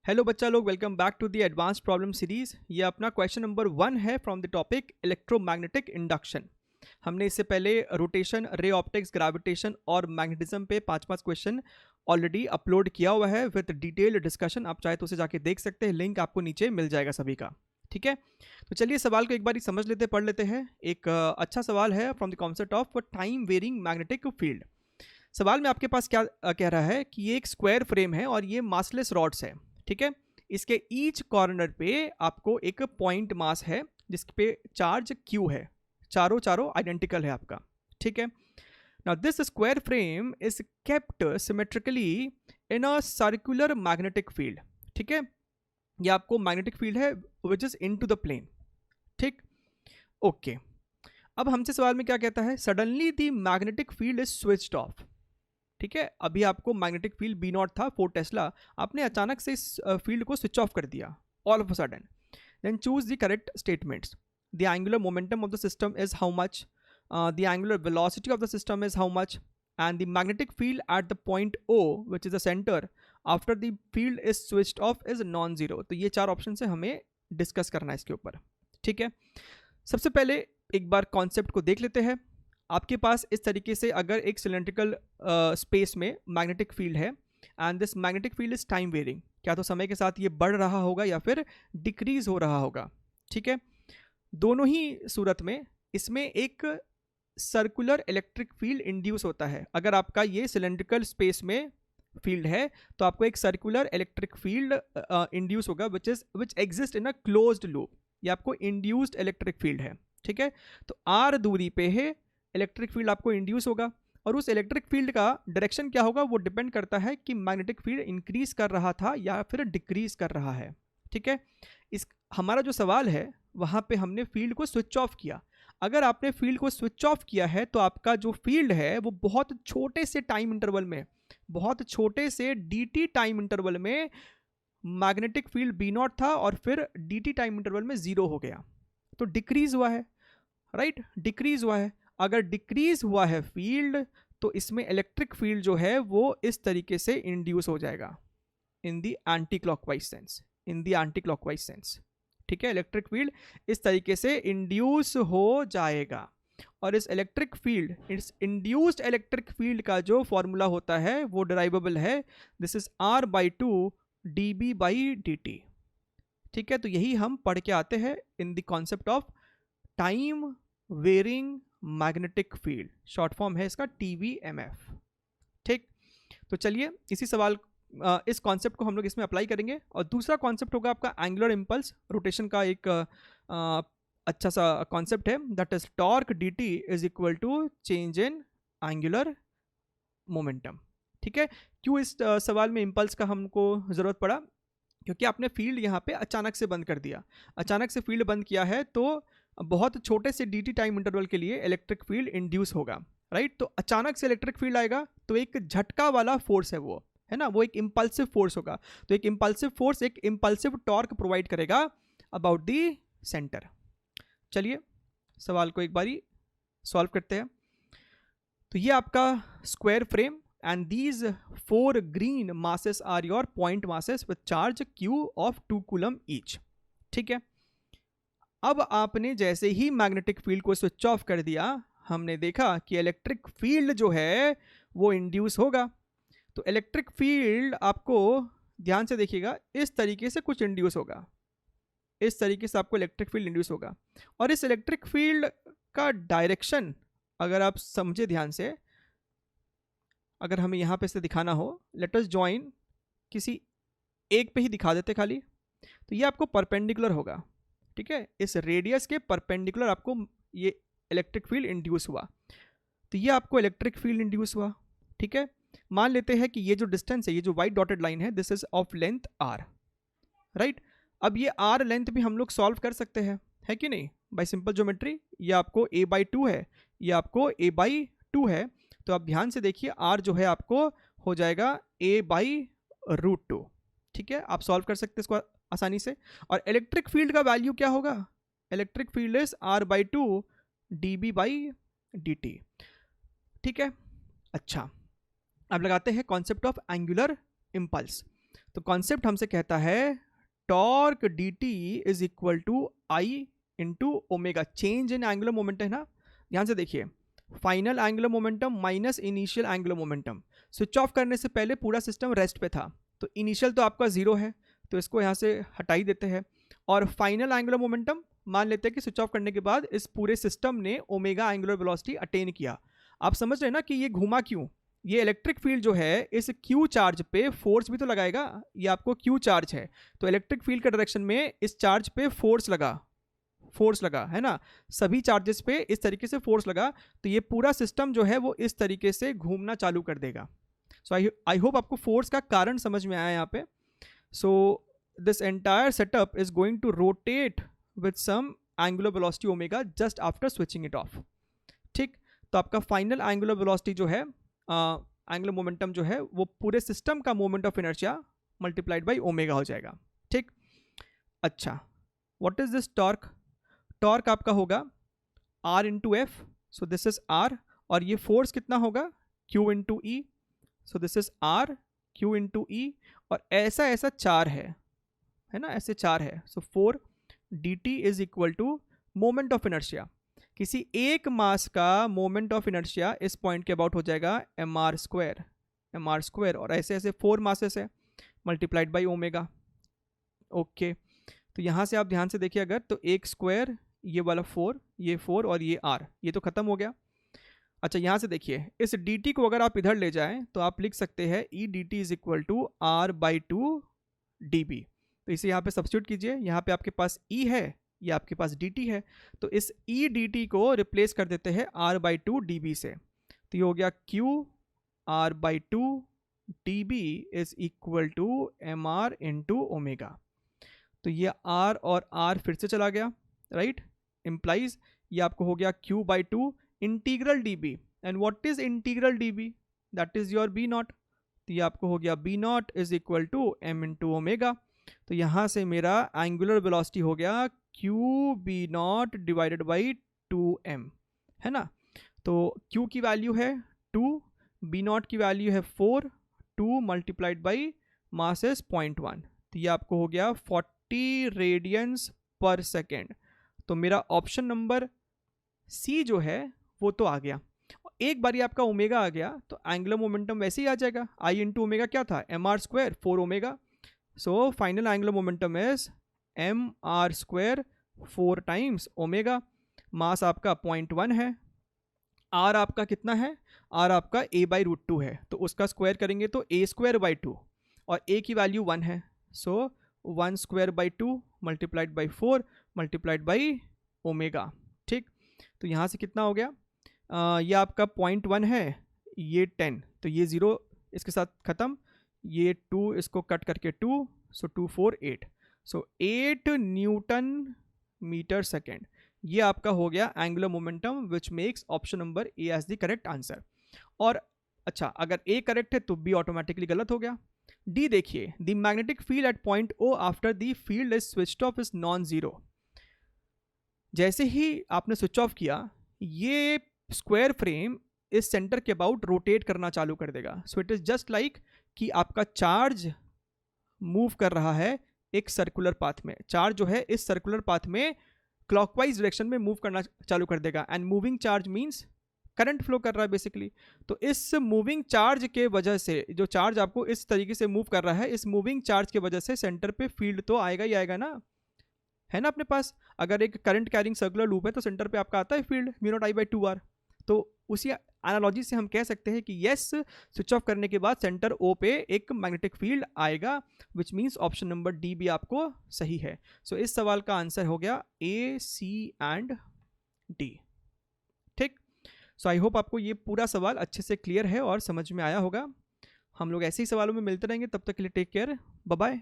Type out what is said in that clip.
Hello बच्चा लोग, welcome back to the advance problem series. ये अपना क्वेश्चन नंबर 1 है from the topic electromagnetic induction. हमने इससे पहले रोटेशन, रे ऑप्टिक्स, ग्रेविटेशन और मैग्नेटिज्म पे 5 क्वेश्चन ऑलरेडी अपलोड किया हुआ है विद डिटेल्ड डिस्कशन। आप चाहे तो उसे जाके देख सकते हैं, लिंक आपको नीचे मिल जाएगा सभी का। ठीक है, तो चलिए सवाल को एक बार समझ लेते, पढ़ लेते हैं। एक अच्छा सवाल है from the concept of time varying magnetic field. सवाल में आपके पास क्या कह रहा है कि ये एक स्क्वायर फ्रेम है और ये मासलेस रॉड्स है। ठीक है, इसके ईच कॉर्नर पे आपको एक पॉइंट मास है जिस पे चार्ज Q है। चारों चारों आइडेंटिकल है आपका। ठीक है, now this square frame is kept symmetrically in a circular magnetic field. ठीक है, ये आपको मैग्नेटिक फील्ड है which is into the plane. ठीक, ओके। अब हमसे सवाल में क्या कहता है, suddenly the magnetic field is switched off. ठीक है, अभी आपको मैग्नेटिक फील्ड बी नॉट था 4 टेस्ला, आपने अचानक से इस फील्ड को स्विच ऑफ कर दिया all of a sudden. Then choose the correct statements. The angular momentum of the system is how much, the angular velocity of the system is how much, and the magnetic field at the point O which is the centre after the field is switched off is non zero. तो ये 4 option से हमें discuss करना है इसके ऊपर। ठीक है, सबसे पहले एक बार कॉन्सेप्ट को देख लेते हैं। आपके पास इस तरीके से अगर एक सिलेंड्रिकल स्पेस में मैग्नेटिक फील्ड है and this magnetic field is time varying, क्या तो समय के साथ ये बढ़ रहा होगा या फिर डिक्रीज हो रहा होगा। ठीक है, दोनों ही सूरत में इसमें एक सर्कुलर इलेक्ट्रिक फील्ड इंड्यूस होता है। अगर आपका ये सिलेंड्रिकल स्पेस में फील्ड है तो आपको एक सर्कुलर इलेक्ट्रिक फील्ड इंड्यूस होगा which exist in a closed loop. ये आपको इंड्यूस्ड इलेक्ट्रिक फील्ड है। ठीक है, तो r दूरी पे है इलेक्ट्रिक फील्ड आपको इंड्यूस होगा, और उस इलेक्ट्रिक फील्ड का डायरेक्शन क्या होगा वो डिपेंड करता है कि मैग्नेटिक फील्ड इंक्रीज कर रहा था या फिर डिक्रीज कर रहा है। ठीक है, इस हमारा जो सवाल है वहाँ पे हमने फील्ड को स्विच ऑफ किया। अगर आपने फील्ड को स्विच ऑफ किया है तो आपका जो फील्ड है वो बहुत छोटे से टाइम इंटरवल में, बहुत छोटे से dt टाइम इंटरवल में मैग्नेटिक फील्ड बी नॉट था और फिर dt टाइम इंटरवल में 0 हो गया, तो डिक्रीज हुआ है। राइट, डिक्रीज हुआ है। अगर डिक्रीज हुआ है फील्ड तो इसमें इलेक्ट्रिक फील्ड जो है वो इस तरीके से इंड्यूस हो जाएगा इन दी एंटी क्लॉकवाइज सेंस, इन दी एंटी क्लॉकवाइज सेंस। ठीक है, इलेक्ट्रिक फील्ड इस तरीके से इंड्यूस हो जाएगा, और इस इलेक्ट्रिक फील्ड, इस इंड्यूस्ड इलेक्ट्रिक फील्ड का जो फॉर्मूला होता है वो डिराइवेबल है, दिस इज r/2 dB/dt। ठीक है, तो यही हम पढ़ के आते हैं in the concept of time varying magnetic field, short form है इसका TVMF। ठीक, तो चलिए इसी सवाल इस कॉन्सेप्ट को हम लोग इसमें अप्लाई करेंगे। और दूसरा कॉन्सेप्ट होगा आपका एंगुलर इम्पल्स रोटेशन का। एक अच्छा सा कॉन्सेप्ट है, that is torque dt is equal to change in angular momentum. ठीक है, क्यों इस सवाल में इम्पल्स का हमको ज़रूरत पड़ा, क्योंकि आपने फील्ड यहाँ पे अचानक से बंद कर दिया। अचानक से फील्ड बंद किया है तो बहुत छोटे से dt टाइम इंटरवल के लिए इलेक्ट्रिक फील्ड इंड्यूस होगा। राइट, तो अचानक से इलेक्ट्रिक फील्ड आएगा तो एक झटका वाला फोर्स है वो, है ना, वो एक इम्पल्सिव फोर्स होगा। तो एक इम्पल्सिव फोर्स एक इम्पल्सिव टॉर्क प्रोवाइड करेगा अबाउट दी सेंटर। चलिए सवाल को एक बारी सॉल्व करते हैं। तो ये आपका square frame and these 4 green masses are your point masses with charge Q of 2 coulomb each। ठीक है, अब आपने जैसे ही मैग्नेटिक फील्ड को स्विच ऑफ कर दिया, हमने देखा कि इलेक्ट्रिक फील्ड जो है वो इंड्यूस होगा। तो इलेक्ट्रिक फील्ड आपको ध्यान से देखिएगा, इस तरीके से कुछ इंड्यूस होगा, इस तरीके से आपको इलेक्ट्रिक फील्ड इंड्यूस होगा। और इस इलेक्ट्रिक फील्ड का डायरेक्शन अगर आप समझे ध्यान से, अगर हमें यहाँ पे से दिखाना हो, लेट अस जॉइन किसी एक पे ही दिखा देते खाली, तो ये आपको परपेंडिकुलर होगा। ठीक है, इस रेडियस के परपेंडिकुलर आपको ये इलेक्ट्रिक फील्ड इंड्यूस हुआ, तो ये आपको इलेक्ट्रिक फील्ड इंड्यूस हुआ। ठीक है, मान लेते हैं कि ये जो डिस्टेंस है, ये जो वाइट डॉटेड लाइन है, this is of length r। Right, अब ये r लेंथ भी हम लोग सॉल्व कर सकते हैं, है कि नहीं, बाय सिंपल ज्योमेट्री। ये आपको a/2 है, ये आपको a/2 है, तो आप ध्यान से देखिए r जो है आपको हो जाएगा a/√2। ठीक है, आप सॉल्व कर सकते हैं इसको आसानी से। और इलेक्ट्रिक फील्ड का वैल्यू क्या होगा, electric field is r/2 dB/dt। ठीक है, अच्छा अब लगाते हैं कॉन्सेप्ट ऑफ एंगुलर इम्पल्स। तो कॉन्सेप्ट हमसे कहता है torque D T is equal to I into omega, change in angular momentum है ना। ध्यान से देखिए, final angular momentum minus initial angular momentum. Switch off करने से पहले पूरा सिस्टम रेस्ट पे था, तो इनिशियल तो आपका जीरो है, तो इसको यहाँ से हटा ही देते हैं। और फाइनल एंगुलर मोमेंटम मान लेते हैं कि स्विच ऑफ करने के बाद इस पूरे सिस्टम ने ओमेगा एंगुलर वेलोसिटी अटेन किया। आप समझ रहे हैं ना कि ये घूमा क्यों। ये इलेक्ट्रिक फील्ड जो है इस क्यू चार्ज पे फोर्स भी तो लगाएगा, ये आपको क्यू चार्ज है, तो इलेक्ट्रिक फील्ड के डायरेक्शन में इस चार्ज पे फोर्स लगा है ना, सभी चार्जेस पे इस तरीके से फोर्स लगा, तो ये पूरा सिस्टम जो है वो इस तरीके से घूमना चालू कर देगा। सो आई होप आपको फोर्स का कारण समझ में आया यहाँ पे। So this entire setup is going to rotate with some angular velocity omega just after switching it off. ठीक, तो आपका फाइनल एंगुलर वेलोसिटी जो है, एंगुलर मोमेंटम जो है वो पूरे सिस्टम का moment of inertia multiplied by omega हो जाएगा। ठीक, अच्छा, what is this torque? Torque आपका होगा R into F, so this is R, और ये फोर्स कितना होगा Q into E, so this is R Q into E, और ऐसा चार है ना, ऐसे चार है, so 4 dt is equal to moment of inertia. किसी एक मास का मोमेंट ऑफ इनर्शिया इस पॉइंट के अबाउट हो जाएगा mr स्क्वायर, और ऐसे ऐसे 4 मासेस है मल्टीप्लाइड बाई ओमेगा। ओके, तो यहाँ से आप ध्यान से देखिए अगर, तो एक स्क्वायर, ये वाला 4, ये 4 और ये r, ये तो खत्म हो गया। अच्छा, यहाँ से देखिए, इस dt को अगर आप इधर ले जाएं तो आप लिख सकते हैं e dt is equal to r by 2 dB। तो इसे यहाँ पे सब्स्टिट्यूट कीजिए, यहाँ पे आपके पास e है, ये आपके पास dt है, तो इस e dt को रिप्लेस कर देते हैं r बाई 2 dB से, तो ये हो गया q r by 2 dB is equal to mr into omega. तो ये r और r फिर से चला गया, राइट, इम्प्लाइज ये आपको हो गया q by 2 integral dB, and what is integral dB? That is your b naught, तो ये आपको हो गया b naught is equal to m into omega. तो यहाँ से मेरा एंगुलर वेलोसिटी हो गया q b not divided by 2m, है ना। तो q की वैल्यू है 2, b नॉट की वैल्यू है 4, 2 मल्टीप्लाइड बाई मास इज 0.1, तो ये आपको हो गया 40 रेडियंस पर सेकेंड। तो मेरा ऑप्शन नंबर सी जो है वो तो आ गया। एक बारी आपका ओमेगा आ गया तो एंगुलर मोमेंटम वैसे ही आ जाएगा, आई इंटू ओमेगा क्या था, mr square 4 omega, so final angular momentum is mr square 4 times omega. Mass आपका 0.1 है, r आपका कितना है, r आपका a बाई रूट 2 है, तो उसका स्क्वायर करेंगे तो a स्क्वायर बाई 2, और a की वैल्यू 1 है, सो 1 square by 2 multiplied by 4 multiplied by omega. ठीक, तो यहाँ से कितना हो गया, ये आपका 0.1 है, ये 10, तो ये 0 इसके साथ ख़त्म, ये 2 इसको कट करके 2, सो 2 4 8, सो 8 न्यूटन मीटर सेकेंड। ये आपका हो गया angular momentum which makes option number A as the correct answer. और अच्छा, अगर ए करेक्ट है तो बी ऑटोमेटिकली गलत हो गया। डी देखिए, the magnetic field at point O after the field is switched off is non zero. जैसे ही आपने स्विच ऑफ किया, ये स्क्वायर फ्रेम इस सेंटर के अबाउट रोटेट करना चालू कर देगा। So it is just like कि आपका चार्ज मूव कर रहा है एक सर्कुलर पाथ में, चार्ज जो है इस सर्कुलर पाथ में क्लॉकवाइज डायरेक्शन में मूव करना चालू कर देगा, and moving charge means current flow कर रहा है बेसिकली। तो इस मूविंग चार्ज के वजह से, जो चार्ज आपको इस तरीके से मूव कर रहा है, इस मूविंग चार्ज के वजह से सेंटर पे फील्ड तो आएगा ही आएगा ना, है ना अपने पास। अगर एक करंट कैरिंग सर्कुलर लूप है तो सेंटर पे आपका आता है field mu not I by 2r। तो उसी एनालॉजी से हम कह सकते हैं कि यस, स्विच ऑफ करने के बाद सेंटर ओ पे एक मैग्नेटिक फील्ड आएगा, which means option number D भी आपको सही है। सो इस सवाल का आंसर हो गया ए, सी एंड डी। ठीक, सो आई होप आपको ये पूरा सवाल अच्छे से क्लियर है और समझ में आया होगा। हम लोग ऐसे ही सवालों में मिलते रहेंगे, तब तक के लिए टेक केयर, बाय बाय।